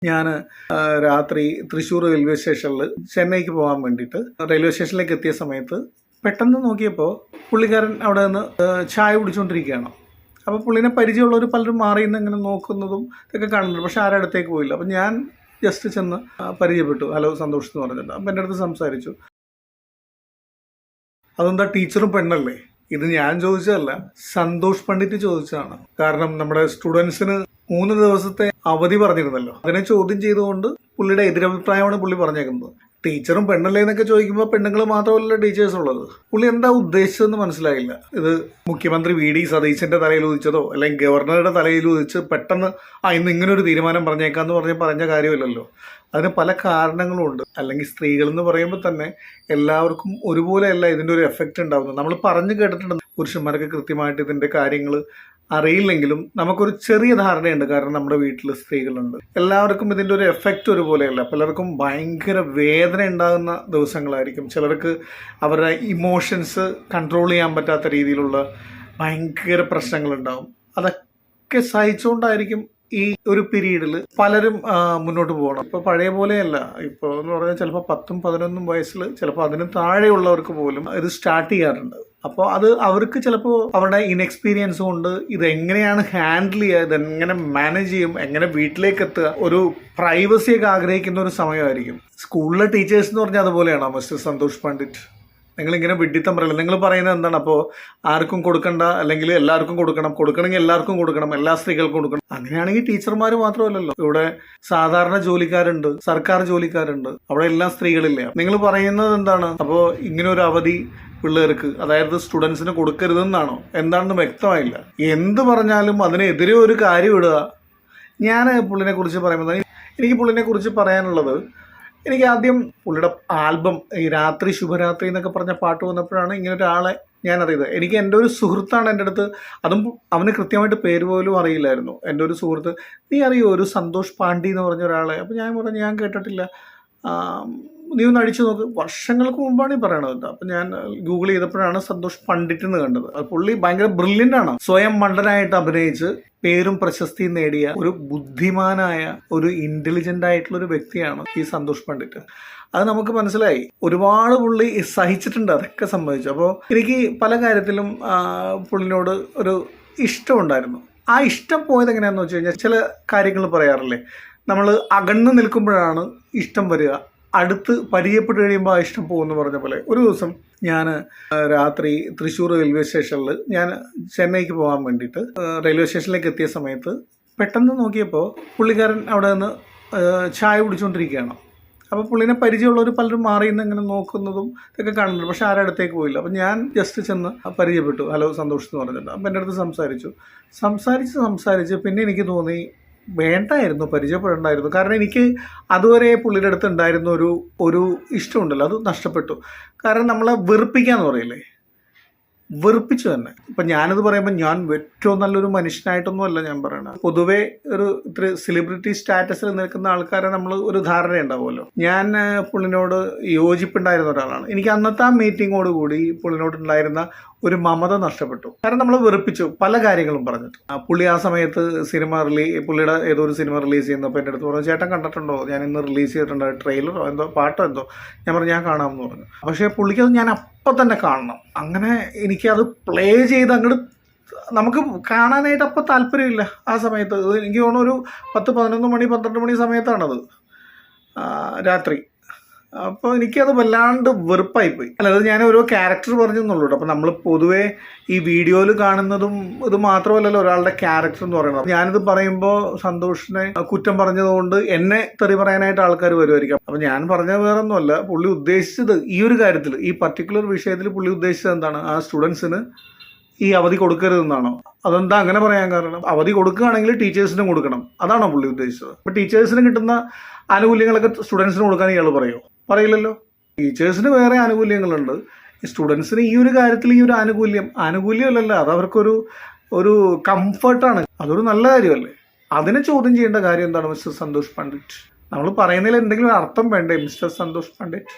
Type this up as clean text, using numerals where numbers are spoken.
ഞാൻ രാത്രി തൃശ്ശൂർ റെയിൽവേ സ്റ്റേഷനിൽ ചെന്നൈക്ക് പോകാൻ വേണ്ടിയിട്ട് റെയിൽവേ സ്റ്റേഷനിലേക്ക് എത്തിയ സമയത്ത് പെട്ടെന്ന് നോക്കിയപ്പോൾ പുള്ളിക്കാരൻ അവിടെ നിന്ന് ചായ കുടിച്ചുകൊണ്ടിരിക്കുകയാണ്. അപ്പോൾ പുള്ളിനെ പരിചയമുള്ളവർ പലരും മാറി നിന്ന് ഇങ്ങനെ നോക്കുന്നതും ഇതൊക്കെ കാണുന്നുണ്ട്. പക്ഷെ ആരുടെ അടുത്തേക്ക് പോയില്ല. അപ്പം ഞാൻ ജസ്റ്റ് ചെന്ന് പരിചയപ്പെട്ടു. ഹലോ സന്തോഷ് എന്ന് പറഞ്ഞിട്ട്. അപ്പം എൻ്റെ അടുത്ത് സംസാരിച്ചു. അതെന്താ ടീച്ചറും പെണ്ണല്ലേ? ഇത് ഞാൻ ചോദിച്ചതല്ല, സന്തോഷ് പണ്ഡിറ്റ് ചോദിച്ചതാണ്. കാരണം നമ്മുടെ സ്റ്റുഡൻസിന് 3 ദിവസത്തെ അവധി പറഞ്ഞിരുന്നല്ലോ. അതിനെ ചോദ്യം ചെയ്തുകൊണ്ട് പുള്ളിയുടെ എതിരഭിപ്രായമാണ് പുള്ളി പറഞ്ഞേക്കുന്നത്. ടീച്ചറും പെണ്ണല്ലേ എന്നൊക്കെ ചോദിക്കുമ്പോൾ പെണ്ണുങ്ങൾ മാത്രമല്ല ടീച്ചേഴ്സ് ഉള്ളത്. പുള്ളി എന്താ ഉദ്ദേശിച്ചതെന്ന് മനസ്സിലായില്ല. ഇത് മുഖ്യമന്ത്രി വി ഡി സതീശന്റെ തലയിൽ ഉദിച്ചതോ അല്ലെങ്കിൽ ഗവർണറുടെ തലയിൽ ഉദിച്ച് പെട്ടെന്ന് ഇന്ന് ഇങ്ങനൊരു തീരുമാനം പറഞ്ഞേക്കാന്ന് പറഞ്ഞ കാര്യമില്ലല്ലോ. അതിന് പല കാരണങ്ങളും ഉണ്ട്. അല്ലെങ്കിൽ സ്ത്രീകൾ എന്ന് പറയുമ്പോൾ തന്നെ എല്ലാവർക്കും ഒരുപോലെയല്ല ഇതിൻ്റെ ഒരു എഫക്റ്റ് ഉണ്ടാവുന്നത്. നമ്മൾ പറഞ്ഞു കേട്ടിട്ടുണ്ട്, പുരുഷന്മാർക്ക് കൃത്യമായിട്ട് ഇതിൻ്റെ കാര്യങ്ങൾ അറിയില്ലെങ്കിലും നമുക്കൊരു ചെറിയ ധാരണയുണ്ട്. കാരണം നമ്മുടെ വീട്ടിൽ സ്ത്രീകളുണ്ട്. എല്ലാവർക്കും ഇതിൻ്റെ ഒരു എഫക്റ്റ് ഒരുപോലെയല്ല. പലർക്കും ഭയങ്കര വേദന ഉണ്ടാകുന്ന ദിവസങ്ങളായിരിക്കും. ചിലർക്ക് അവരുടെ ഇമോഷൻസ് കൺട്രോൾ ചെയ്യാൻ പറ്റാത്ത രീതിയിലുള്ള ഭയങ്കര പ്രശ്നങ്ങളുണ്ടാവും. അതൊക്കെ സഹിച്ചുകൊണ്ടായിരിക്കും ഈ ഒരു പീരീഡിൽ പലരും മുന്നോട്ട് പോകണം. ഇപ്പോൾ പഴയ പോലെയല്ല. ഇപ്പോൾ എന്ന് പറഞ്ഞാൽ ചിലപ്പോൾ 10-11 വയസ്സിൽ ചിലപ്പോൾ അതിന് താഴെയുള്ളവർക്ക് പോലും ഇത് സ്റ്റാർട്ട് ചെയ്യാറുണ്ട്. അപ്പോൾ അത് അവർക്ക് ചിലപ്പോൾ അവരുടെ ഇൻഎക്സ്പീരിയൻസ് കൊണ്ട് ഇതെങ്ങനെയാണ് ഹാൻഡിൽ ചെയ്യുക, ഇതെങ്ങനെ മാനേജ് ചെയ്യും, എങ്ങനെ വീട്ടിലേക്ക് എത്തുക, ഒരു പ്രൈവസിയൊക്കെ ആഗ്രഹിക്കുന്ന ഒരു സമയമായിരിക്കും. സ്കൂളിലെ ടീച്ചേഴ്സ് എന്ന് പറഞ്ഞാൽ അതുപോലെയാണോ മിസ്റ്റർ സന്തോഷ് പണ്ഡിറ്റ്? നിങ്ങളിങ്ങനെ വിഡ്ഢിത്തം പറയില്ല. നിങ്ങൾ പറയുന്നത് എന്താണ്? അപ്പോൾ ആർക്കും കൊടുക്കണ്ട, അല്ലെങ്കിൽ എല്ലാവർക്കും കൊടുക്കണമെങ്കിൽ എല്ലാവർക്കും കൊടുക്കണം, എല്ലാ സ്ത്രീകൾക്കും കൊടുക്കണം. അങ്ങനെയാണെങ്കിൽ ടീച്ചർമാർ മാത്രമല്ലല്ലോ, ഇവിടെ സാധാരണ ജോലിക്കാരുണ്ട്, സർക്കാർ ജോലിക്കാരുണ്ട്, അവിടെ എല്ലാം സ്ത്രീകളില്ല. നിങ്ങൾ പറയുന്നത് എന്താണ്? അപ്പോൾ ഇങ്ങനെ ഒരു അവധി പിള്ളേർക്ക്, അതായത് സ്റ്റുഡൻസിന് കൊടുക്കരുതെന്നാണോ? എന്താണെന്ന് വ്യക്തമായില്ല. എന്ത് പറഞ്ഞാലും അതിനെതിരെ ഒരു കാര്യം ഇടുക. ഞാൻ പുള്ളിനെ കുറിച്ച് പറയുമ്പോൾ എനിക്ക് പുള്ളിനെ കുറിച്ച് പറയാനുള്ളത്, എനിക്ക് ആദ്യം പുള്ളിയുടെ ആൽബം ഈ രാത്രി ശുഭരാത്രി എന്നൊക്കെ പറഞ്ഞ പാട്ട് വന്നപ്പോഴാണ് ഇങ്ങനെ ഒരാളെ ഞാൻ അറിയുന്നത്. എനിക്ക് എൻ്റെ ഒരു സുഹൃത്താണ് എൻ്റെ അടുത്ത്, അതും അവന് കൃത്യമായിട്ട് പേര് പോലും അറിയില്ലായിരുന്നു. എൻ്റെ ഒരു സുഹൃത്ത്, നീ അറിയോ ഒരു സന്തോഷ് പാണ്ഡി എന്ന് പറഞ്ഞ ഒരാളെ? അപ്പോൾ ഞാൻ പറഞ്ഞു ഞാൻ കേട്ടിട്ടില്ല, നീ ഒന്ന് അടിച്ചു നോക്ക്. വർഷങ്ങൾക്ക് മുമ്പാണ് ഈ പറയണത്. അപ്പം ഞാൻ ഗൂഗിൾ ചെയ്തപ്പോഴാണ് സന്തോഷ് പണ്ഡിറ്റ് എന്ന് കണ്ടത്. അത് പുള്ളി ഭയങ്കര ബ്രില്യൻ്റ് ആണ്. സ്വയം മണ്ടനായിട്ട് അഭിനയിച്ച് പേരും പ്രശസ്തിയും നേടിയ ഒരു ബുദ്ധിമാനായ ഒരു ഇൻ്റലിജൻ്റ് ആയിട്ടുള്ള ഒരു വ്യക്തിയാണ് ഈ സന്തോഷ് പണ്ഡിറ്റ്. അത് നമുക്ക് മനസ്സിലായി. ഒരുപാട് പുള്ളി സഹിച്ചിട്ടുണ്ട്, അതൊക്കെ സംഭവിച്ചു. അപ്പോൾ എനിക്ക് പല കാര്യത്തിലും പുള്ളിനോട് ഒരു ഇഷ്ടമുണ്ടായിരുന്നു. ആ ഇഷ്ടം പോയത് എങ്ങനെയാണെന്ന് വെച്ച് കഴിഞ്ഞാൽ, ചില കാര്യങ്ങൾ പറയാറില്ലേ, നമ്മൾ അകന്ന് നിൽക്കുമ്പോഴാണ് ഇഷ്ടം വരിക, അടുത്ത് പരിചയപ്പെട്ട് കഴിയുമ്പോൾ ആ ഇഷ്ടം പോകുമെന്ന് പറഞ്ഞ പോലെ. ഒരു ദിവസം ഞാൻ രാത്രി തൃശ്ശൂർ റെയിൽവേ സ്റ്റേഷനിൽ ഞാൻ ചെന്നൈക്ക് പോകാൻ വേണ്ടിയിട്ട് റെയിൽവേ സ്റ്റേഷനിലേക്ക് എത്തിയ സമയത്ത് പെട്ടെന്ന് നോക്കിയപ്പോൾ പുള്ളിക്കാരൻ അവിടെ നിന്ന് ചായ കുടിച്ചുകൊണ്ടിരിക്കുകയാണ്. അപ്പോൾ പുള്ളിനെ പരിചയമുള്ളവർ പലരും മാറി നിന്ന് ഇങ്ങനെ നോക്കുന്നതും ഇതൊക്കെ കാണുന്നുണ്ട്. പക്ഷെ ആരുടെ അടുത്തേക്ക് പോയില്ല. അപ്പം ഞാൻ ജസ്റ്റ് ചെന്ന് പരിചയപ്പെട്ടു. ഹലോ സന്തോഷ് എന്ന് പറഞ്ഞിട്ട്. അപ്പം എൻ്റെ അടുത്ത് സംസാരിച്ച് പിന്നെ എനിക്ക് തോന്നി വേണ്ടായിരുന്നു, പരിചയപ്പെടേണ്ടായിരുന്നു. കാരണം എനിക്ക് അതുവരെ പുള്ളിയുടെ അടുത്ത് ഉണ്ടായിരുന്ന ഒരു ഇഷ്ടമുണ്ടല്ലോ, അത് നഷ്ടപ്പെട്ടു. കാരണം നമ്മളെ വെറുപ്പിക്കാന്ന് പറയില്ലേ, വെറുപ്പിച്ചു തന്നെ. ഇപ്പം ഞാനിത് പറയുമ്പോൾ ഞാൻ ഏറ്റവും നല്ലൊരു മനുഷ്യനായിട്ടൊന്നുമല്ല ഞാൻ പറയണത്. പൊതുവേ ഒരു ഇത്ര സെലിബ്രിറ്റി സ്റ്റാറ്റസിൽ നിൽക്കുന്ന ആൾക്കാരെ നമ്മൾ ഒരു ധാരണ ഉണ്ടാവുമല്ലോ. ഞാൻ പുള്ളിനോട് യോജിപ്പുണ്ടായിരുന്ന ഒരാളാണ്. എനിക്ക് അന്നത്തെ ആ മീറ്റിങ്ങോട് കൂടി പുള്ളിനോടുണ്ടായിരുന്ന ഒരു മമത നഷ്ടപ്പെട്ടു. കാരണം നമ്മൾ വെറുപ്പിച്ചു പല കാര്യങ്ങളും പറഞ്ഞിട്ട്. പുള്ളി ആ സമയത്ത് പുള്ളിയുടെ ഏതോ ഒരു സിനിമ റിലീസ് ചെയ്യുന്നപ്പോൾ എൻ്റെ അടുത്ത് പറഞ്ഞു, ചേട്ടൻ കണ്ടിട്ടുണ്ടോ, ഞാൻ ഇന്ന് റിലീസ് ചെയ്തിട്ടുണ്ട്, ട്രെയിലറോ എന്തോ പാട്ടോ എന്തോ. ഞാൻ പറഞ്ഞു ഞാൻ കാണാമെന്ന് പറഞ്ഞു. പക്ഷേ പുള്ളിക്കത് ഞാൻ അപ്പം തന്നെ കാണണം. അങ്ങനെ എനിക്കത് പ്ലേ ചെയ്ത് അങ്ങോട്ട് നമുക്ക് കാണാനായിട്ട് അപ്പം താല്പര്യമില്ല ആ സമയത്ത്. എനിക്ക് തോന്നുന്നു ഒരു 10-11 മണി 12 മണി സമയത്താണത് രാത്രി. അപ്പോൾ എനിക്കത് വല്ലാണ്ട് വെറുപ്പായിപ്പോയി. അല്ലാതെ ഞാൻ ഓരോ ക്യാരക്ടർ പറഞ്ഞെന്നുള്ളൂ. അപ്പോൾ നമ്മൾ പൊതുവേ ഈ വീഡിയോയിൽ കാണുന്നതും ഇത് മാത്രമല്ലല്ലോ ഒരാളുടെ ക്യാരക്ടർ എന്ന് പറയുന്നത്. ഞാനിത് പറയുമ്പോൾ സന്തോഷിനെ കുറ്റം പറഞ്ഞതുകൊണ്ട് എന്നെ തെറി പറയാനായിട്ട് ആൾക്കാർ വരുമായിരിക്കും. അപ്പോൾ ഞാൻ പറഞ്ഞത് വേറെ ഒന്നുമല്ല, പുള്ളി ഉദ്ദേശിച്ചത് ഈ ഒരു കാര്യത്തിൽ, ഈ പർട്ടിക്കുലർ വിഷയത്തിൽ പുള്ളി ഉദ്ദേശിച്ചത് എന്താണ്? ആ സ്റ്റുഡൻസിന് ഈ അവധി കൊടുക്കരുതെന്നാണോ? അതെന്താ അങ്ങനെ പറയാൻ കാരണം? അവധി കൊടുക്കുകയാണെങ്കിൽ ടീച്ചേഴ്സിനും കൊടുക്കണം, അതാണോ പുള്ളി ഉദ്ദേശിച്ചത്? അപ്പോൾ ടീച്ചേഴ്സിന് കിട്ടുന്ന ആനുകൂല്യങ്ങളൊക്കെ സ്റ്റുഡൻസിന് കൊടുക്കാൻ ഇയാൾ പറയുമോ? പറയില്ലല്ലോ. ടീച്ചേഴ്സിന് വേറെ ആനുകൂല്യങ്ങളുണ്ട്, സ്റ്റുഡൻസിന് ഈ ഒരു കാര്യത്തിൽ ഈ ഒരു ആനുകൂല്യമല്ലല്ലോ, അത് അവർക്കൊരു കംഫർട്ടാണ്. അതൊരു നല്ല കാര്യമല്ലേ? അതിനെ ചോദ്യം ചെയ്യേണ്ട കാര്യം എന്താണ് മിസ്റ്റർ സന്തോഷ് പണ്ഡിറ്റ്? നമ്മൾ പറയുന്നതിൽ എന്തെങ്കിലും അർത്ഥം വേണ്ടേ മിസ്റ്റർ സന്തോഷ് പണ്ഡിറ്റ്?